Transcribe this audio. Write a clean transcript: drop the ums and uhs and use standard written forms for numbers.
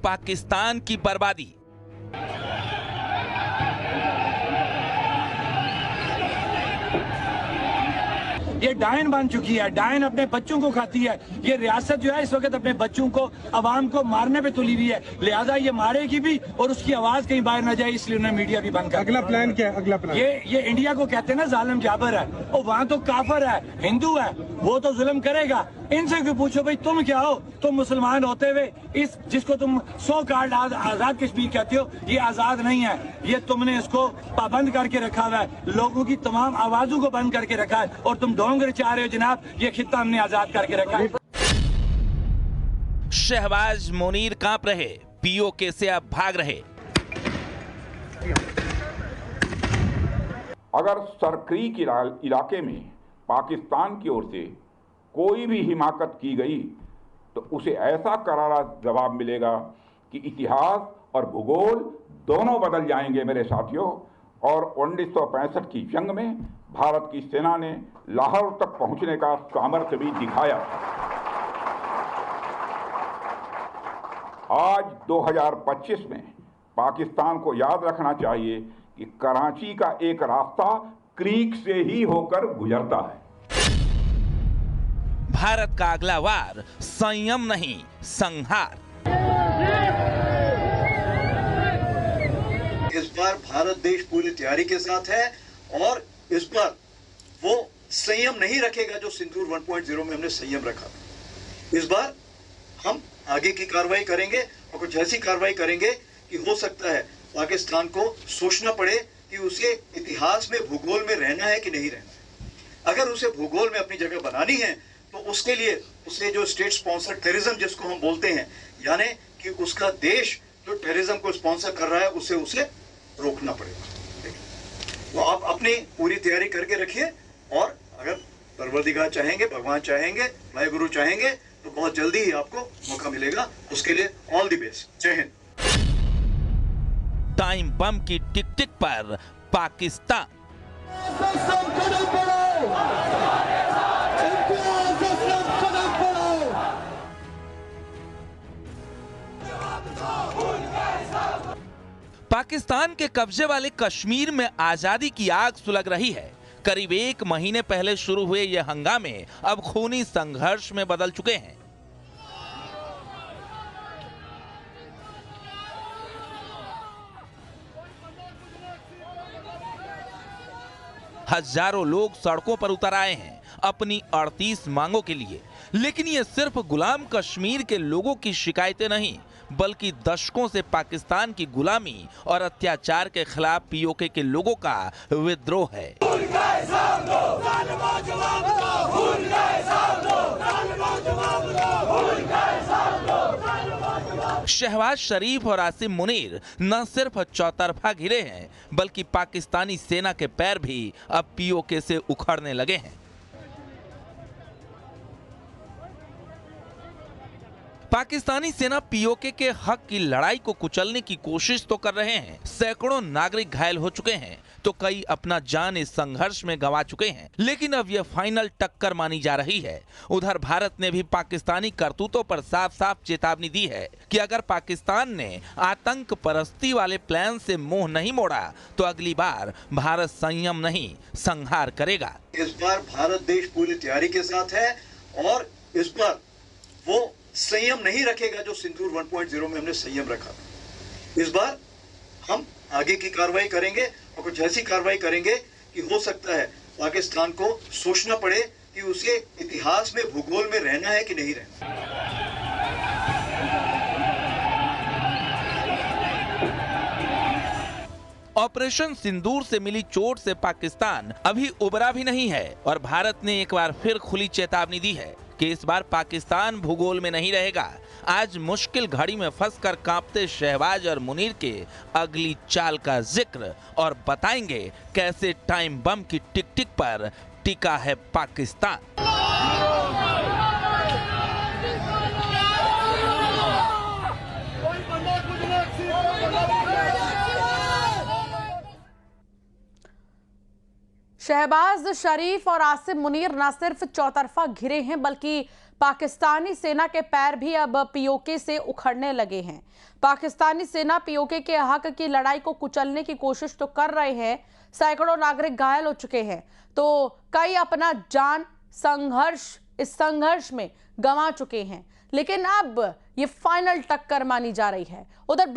पाकिस्तान की बर्बादी। ये डायन बन चुकी है, डायन अपने बच्चों को खाती है। ये रियासत जो है इस वक्त अपने बच्चों को, अवाम को मारने पे तुली हुई है, लिहाजा ये मारेगी भी और उसकी आवाज कहीं बाहर न जाए, इसलिए उन्हें मीडिया भी बंद कर। अगला प्लान क्या है? अगला प्लान ये इंडिया को कहते हैं ना जालिम जाबर है, और वहाँ तो काफर है, हिंदू है, वो तो जुल्म करेगा। इनसे क्यों पूछो भाई तुम क्या हो? तुम मुसलमान होते हुए इस जिसको तुम 100 कार्ड आजाद कश्मीर कहते हो, ये आजाद नहीं है। ये तुमने इसको पाबंद करके रखा हुआ है, लोगों की तमाम आवाजों को बंद करके रखा है, और तुम डोंगर चाह रहे हो जनाब, ये खित्ता हमने आजाद करके रखा है। शहबाज मुनीर कांप रहे, पीओके से अब भाग रहे। अगर सरक्रीक इलाके में पाकिस्तान की ओर से कोई भी हिमाकत की गई तो उसे ऐसा करारा जवाब मिलेगा कि इतिहास और भूगोल दोनों बदल जाएंगे मेरे साथियों। और 1965 की जंग में भारत की सेना ने लाहौर तक पहुंचने का सामर्थ्य भी दिखाया। आज 2025 में पाकिस्तान को याद रखना चाहिए कि कराची का एक रास्ता क्रीक से ही होकर गुजरता है। भारत का अगला वार संयम नहीं, संहार। इस बार भारत देश पूरी तैयारी के साथ है और इस बार वो संयम नहीं रखेगा जो सिंदूर 1.0 में हमने संयम रखा। इस बार हम आगे की कार्रवाई करेंगे और कुछ ऐसी कार्रवाई करेंगे कि हो सकता है पाकिस्तान को सोचना पड़े कि उसे इतिहास में, भूगोल में रहना है कि नहीं रहना है। अगर उसे भूगोल में अपनी जगह बनानी है तो उसके लिए उसे जो स्टेट स्पॉन्सर टेररिज्म जिसको हम बोलते हैं, यानी कि उसका देश जो टेररिज्म को स्पॉन्सर कर रहा है उसे रोकना पड़ेगा। तो आप अपनी पूरी तैयारी करके रखिए, और अगर परवरदिगार चाहेंगे, भगवान चाहेंगे, वाहिगुरु चाहेंगे तो बहुत जल्दी ही आपको मौका मिलेगा। उसके लिए ऑल द बेस्ट। जय हिंद। टाइम बम की टिक टिक पर पाकिस्तान। पाकिस्तान के कब्जे वाले कश्मीर में आजादी की आग सुलग रही है। करीब 1 महीने पहले शुरू हुए ये हंगामे अब खूनी संघर्ष में बदल चुके हैं। हजारों लोग सड़कों पर उतर आए हैं अपनी 38 मांगों के लिए। लेकिन ये सिर्फ गुलाम कश्मीर के लोगों की शिकायतें नहीं, बल्कि दशकों से पाकिस्तान की गुलामी और अत्याचार के खिलाफ पीओके के लोगों का विद्रोह है। शहबाज शरीफ और आसिम मुनीर न सिर्फ चौतरफा घिरे हैं, बल्कि पाकिस्तानी सेना के पैर भी अब पीओके से उखड़ने लगे हैं। पाकिस्तानी सेना पीओके के हक की लड़ाई को कुचलने की कोशिश तो कर रहे हैं। सैकड़ों नागरिक घायल हो चुके हैं तो कई अपना जान इस संघर्ष में गंवा चुके हैं। लेकिन अब यह फाइनल टक्कर मानी जा रही है। उधर भारत ने भी पाकिस्तानी करतूतों पर साफ साफ चेतावनी दी है कि अगर पाकिस्तान ने आतंक परस्ती वाले प्लान से मुंह नहीं मोड़ा तो अगली बार भारत संयम नहीं, संहार करेगा। इस बार भारत देश पूरी तैयारी के साथ है और इस बार वो संयम नहीं रखेगा जो सिंदूर 1.0 में हमने संयम रखा। इस बार हम आगे की कार्रवाई करेंगे और कुछ ऐसी कार्रवाई करेंगे कि हो सकता है पाकिस्तान को सोचना पड़े कि उसे इतिहास में, भूगोल में रहना है कि नहीं रहना। ऑपरेशन सिंदूर से मिली चोट से पाकिस्तान अभी उबरा भी नहीं है और भारत ने एक बार फिर खुली चेतावनी दी है कि इस बार पाकिस्तान भूगोल में नहीं रहेगा। आज मुश्किल घड़ी में फंसकर कांपते शहबाज और मुनीर के अगली चाल का जिक्र और बताएंगे कैसे टाइम बम की टिक टिक पर टिका है पाकिस्तान। शहबाज शरीफ और आसिम मुनीर न सिर्फ चौतरफा घिरे हैं बल्कि पाकिस्तानी सेना के पैर भी अब पीओके से उखड़ने लगे हैं। पाकिस्तानी सेना पीओके के हक की लड़ाई को कुचलने की कोशिश तो कर रहे हैं, सैकड़ों नागरिक घायल हो चुके हैं, तो कई अपना जान इस संघर्ष में गंवा चुके हैं। लेकिन अब ये फाइनल टक्कर मानी जा रही है। उधर भारत